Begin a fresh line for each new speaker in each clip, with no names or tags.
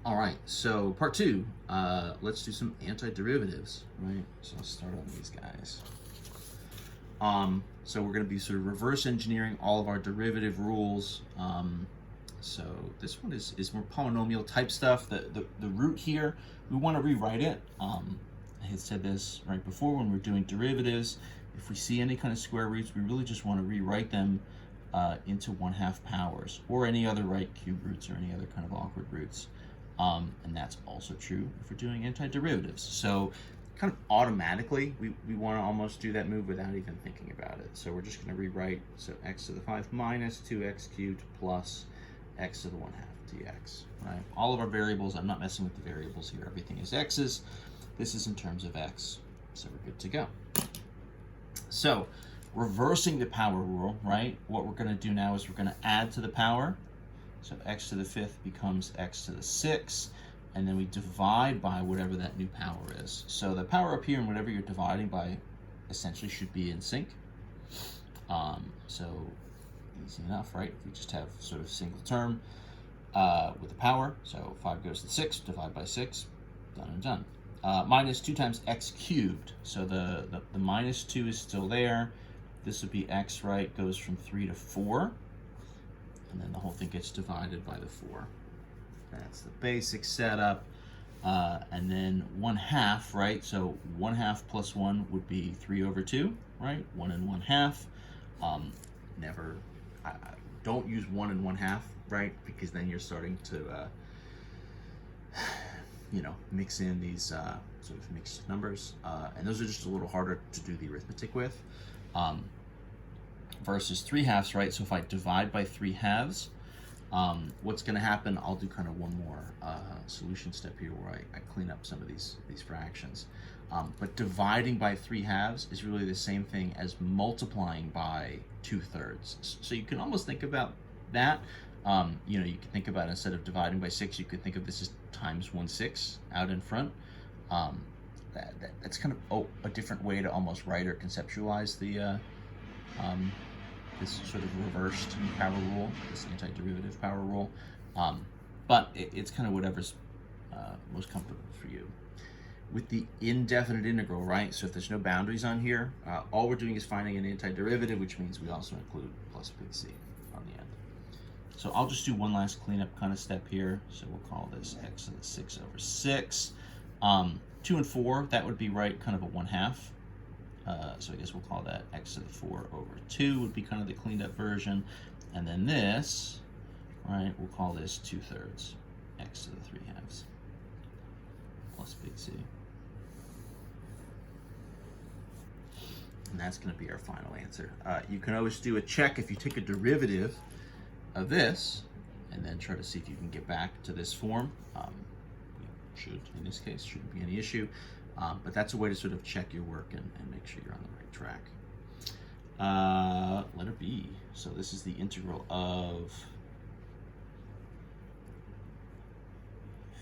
All right, so part two, let's do some antiderivatives, right? So I'll start on these guys. So we're going to be sort of reverse engineering all of our derivative rules. So this one is more polynomial type stuff. The root here, we want to rewrite it. I had said this right before when we're doing derivatives. If we see any kind of square roots, we really just want to rewrite them into 1/2 powers or any other right cube roots or any other kind of awkward roots. And that's also true if we're doing antiderivatives. So kind of automatically, we want to almost do that move without even thinking about it. So we're just going to rewrite, so x to the 5 minus 2x cubed plus x to the 1/2 dx, right? All of our variables, I'm not messing with the variables here. Everything is x's. This is in terms of x, so we're good to go. So reversing the power rule, right? What we're going to do now is we're going to add to the power. So x to the 5th becomes x to the 6th, and then we divide by whatever that new power is. So the power up here and whatever you're dividing by essentially should be in sync. So easy enough, right? If we just have sort of single term with the power, so 5 goes to the 6, divide by 6, done and done. Minus 2 times x cubed, so the minus 2 is still there. This would be x, right, goes from 3 to 4. And then the whole thing gets divided by the 4. That's the basic setup. And then 1/2, right? So 1/2 plus 1 would be 3 over 2, right? 1 and 1/2. Don't use 1 and 1/2, right? Because then you're starting to, mix in these sort of mixed numbers. And those are just a little harder to do the arithmetic with. Versus 3/2, right? So if I divide by 3/2, what's going to happen? I'll do kind of one more solution step here where I clean up some of these fractions. But dividing by 3/2 is really the same thing as multiplying by 2/3. So you can almost think about that. You can think about, instead of dividing by 6, you could think of this as times 1/6 out in front. That's kind of a different way to almost write or conceptualize the this sort of reversed power rule, this antiderivative power rule. But it's kind of whatever's most comfortable for you. With the indefinite integral, right? So if there's no boundaries on here, all we're doing is finding an antiderivative, which means we also include plus big C on the end. So I'll just do one last cleanup kind of step here. So we'll call this x to the 6 over 6. 2 and 4, that would be right, kind of a 1/2. So I guess we'll call that x to the 4 over 2 would be kind of the cleaned up version. And then this, right, we'll call this 2/3 x to the 3/2 plus big C. And that's going to be our final answer. You can always do a check if you take a derivative of this and then try to see if you can get back to this form. Should, in this case, shouldn't be any issue. But that's a way to sort of check your work and make sure you're on the right track. Letter B. So this is the integral of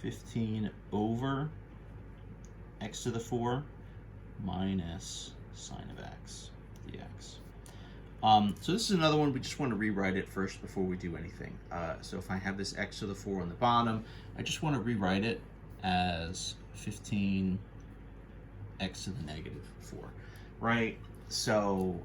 15 over x to the 4 minus sine of x dx. So this is another one, we just want to rewrite it first before we do anything. So if I have this x to the 4 on the bottom, I just want to rewrite it as 15 x to the negative 4, right? So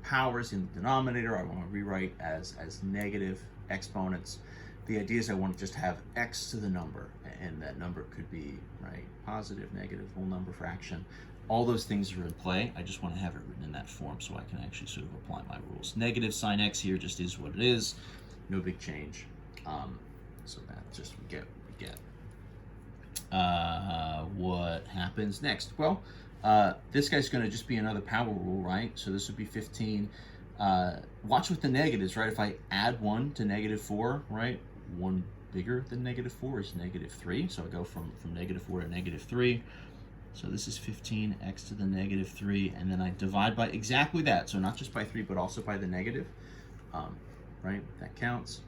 powers in the denominator, I want to rewrite as negative exponents. The idea is I want to just have x to the number, and that number could be, right, positive, negative, whole number, fraction. All those things are in play. I just want to have it written in that form so I can actually sort of apply my rules. Negative sine x here just is what it is. No big change. So that's just we get. What happens next? Well, this guy's going to just be another power rule, right? So this would be 15. Watch with the negatives, right? If I add 1 to negative 4, right? 1 bigger than negative 4 is negative 3. So I go from negative 4 to negative 3. So this is 15 x to the negative 3. And then I divide by exactly that. So not just by 3, but also by the negative. Right? That counts.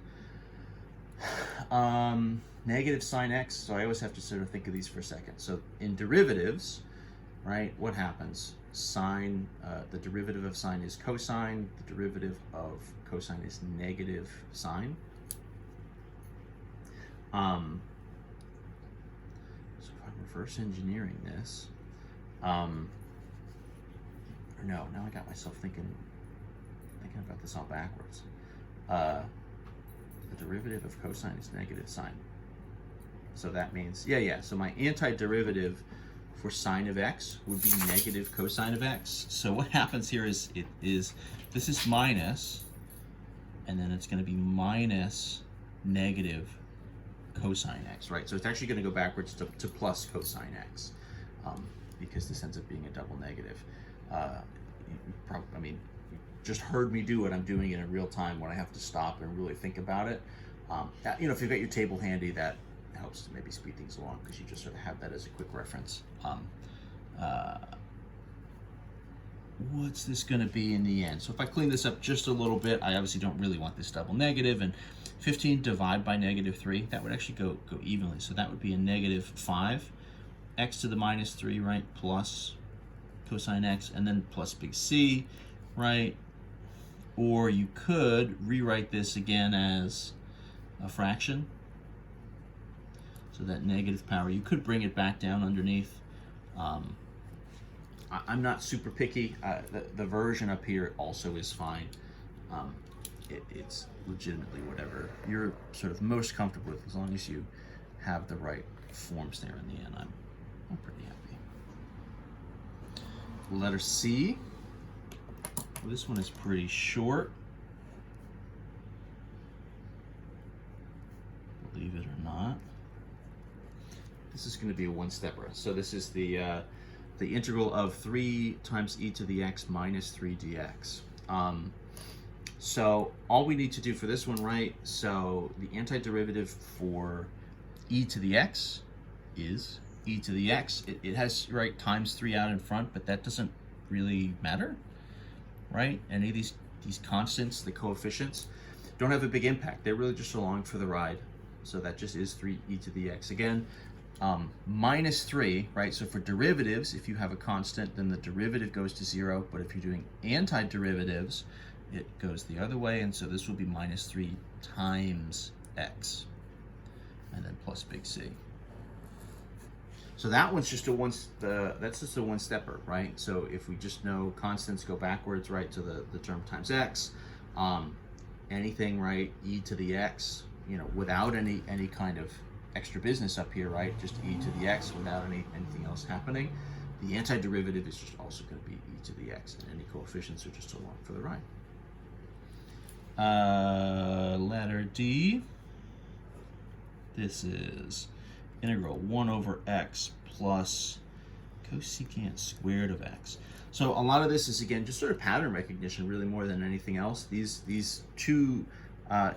Negative sine x, so I always have to sort of think of these for a second. So in derivatives, right, what happens? Sine, the derivative of sine is cosine, the derivative of cosine is negative sine. So if I'm reverse engineering this, or no, now I got myself thinking about this all backwards. The derivative of cosine is negative sine. So that means, so my antiderivative for sine of x would be negative cosine of x. So what happens here is this is minus, and then it's going to be minus negative cosine x, right? So it's actually going to go backwards to plus cosine x, because this ends up being a double negative. You just heard me do it. I'm doing it in real time when I have to stop and really think about it. If you've got your table handy, that helps to maybe speed things along, because you just sort of have that as a quick reference. What's this going to be in the end? So if I clean this up just a little bit, I obviously don't really want this double negative, and 15 divided by negative 3, that would actually go evenly. So that would be a negative 5, x to the minus 3, right, plus cosine x, and then plus big C, right? Or you could rewrite this again as a fraction. So that negative power, you could bring it back down underneath. I'm not super picky. The version up here also is fine. It's legitimately whatever you're sort of most comfortable with, as long as you have the right forms there in the end. I'm pretty happy. Letter C. Well, this one is pretty short. Believe it or not. This is going to be a one-stepper. So this is the integral of 3 times e to the x minus 3 dx. So all we need to do for this one, right? So the antiderivative for e to the x is e to the x. It has, right, times 3 out in front, but that doesn't really matter, right? Any of these constants, the coefficients, don't have a big impact. They're really just along for the ride. So that just is 3 e to the x. Again, minus 3, right? So for derivatives, if you have a constant, then the derivative goes to 0. But if you're doing antiderivatives, it goes the other way. And so this will be minus 3 times x, and then plus big C. So that one's just that's just a one-stepper, right? So if we just know constants go backwards, right, to the term times x, anything, right, e to the x, without any kind of extra business up here, right, just e to the x without anything else happening. The antiderivative is just also going to be e to the x, and any coefficients are just along for the ride. Letter D. This is integral 1 over x plus cosecant squared of x. So a lot of this is, again, just sort of pattern recognition, really, more than anything else. These two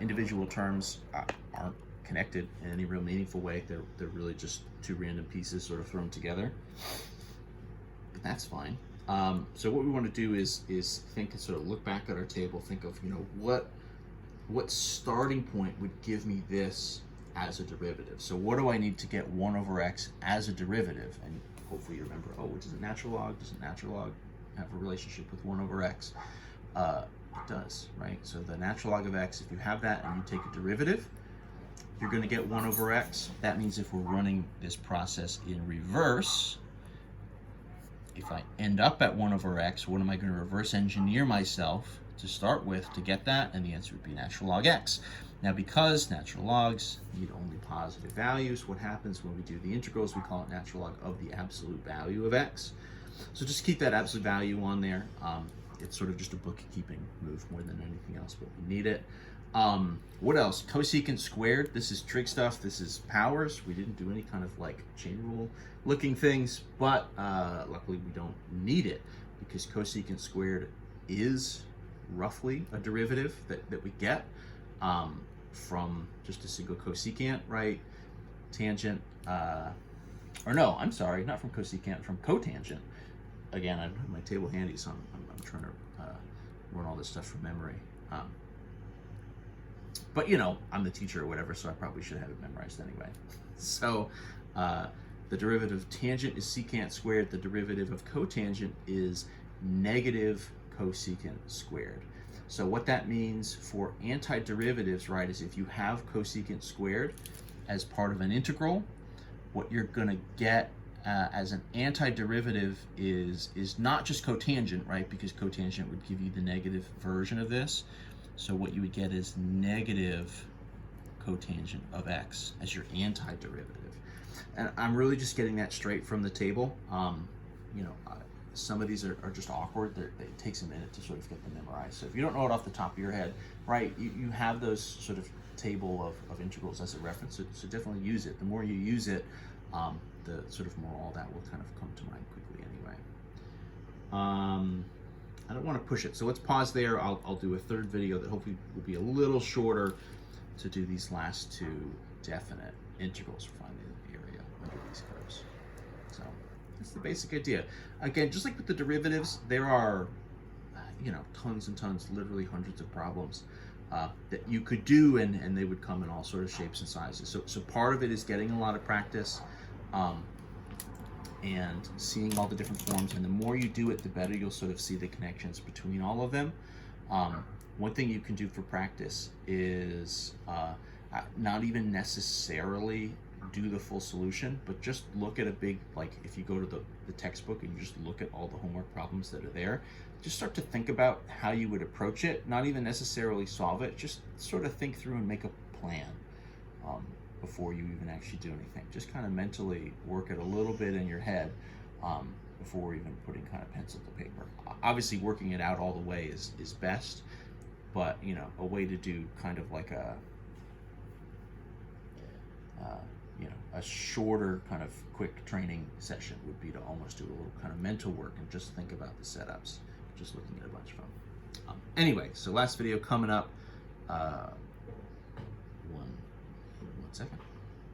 individual terms aren't connected in any real meaningful way. They're really just two random pieces sort of thrown together. But that's fine. So what we want to do is think and sort of look back at our table, think of, what starting point would give me this as a derivative. So what do I need to get 1 over x as a derivative? And hopefully you remember, which is a natural log. Does a natural log have a relationship with 1 over x? It does, right? So the natural log of x, if you have that and you take a derivative, you're going to get 1 over x. That means if we're running this process in reverse, if I end up at 1 over x, what am I going to reverse engineer myself to start with to get that? And the answer would be natural log x. Now, because natural logs need only positive values, what happens when we do the integrals? We call it natural log of the absolute value of x. So just keep that absolute value on there. It's sort of just a bookkeeping move more than anything else, but we need it. What else? Cosecant squared. This is trig stuff. This is powers. We didn't do any kind of like chain rule looking things, but luckily we don't need it, because cosecant squared is roughly a derivative that we get from just a single cosecant, right? Tangent, or no, I'm sorry, not from cosecant, from cotangent. Again, I don't have my table handy, so I'm trying to run all this stuff from memory. But I'm the teacher or whatever, so I probably should have it memorized anyway. So the derivative of tangent is secant squared. The derivative of cotangent is negative cosecant squared. So what that means for antiderivatives, right, is if you have cosecant squared as part of an integral. What you're going to get as an antiderivative is not just cotangent, right? Because cotangent would give you the negative version of this. So what you would get is negative cotangent of x as your antiderivative. And I'm really just getting that straight from the table. You know, some of these are just awkward. It takes a minute to sort of get them memorized. So if you don't know it off the top of your head, right, you have those sort of table of integrals as a reference. So definitely use it. The more you use it, the sort of more all that will kind of come to mind quickly anyway. I don't want to push it. So let's pause there. I'll do a third video that hopefully will be a little shorter to do these last two definite integrals for finding the area under these curves. So that's the basic idea. Again, just like with the derivatives, there are, you know, tons and tons, literally hundreds of problems that you could do, and they would come in all sort of shapes and sizes. So part of it is getting a lot of practice and seeing all the different forms, and the more you do it, the better you'll sort of see the connections between all of them. One thing you can do for practice is not even necessarily do the full solution, but just look at a big, like if you go to the textbook and you just look at all the homework problems that are there, just start to think about how you would approach it, not even necessarily solve it, just sort of think through and make a plan before you even actually do anything. Just kind of mentally work it a little bit in your head before even putting kind of pencil to paper. Obviously working it out all the way is best, but you know, a way to do kind of like a you know, a shorter kind of quick training session would be to almost do a little kind of mental work and just think about the setups, just looking at a bunch of them. Anyway, so last video coming up. One second.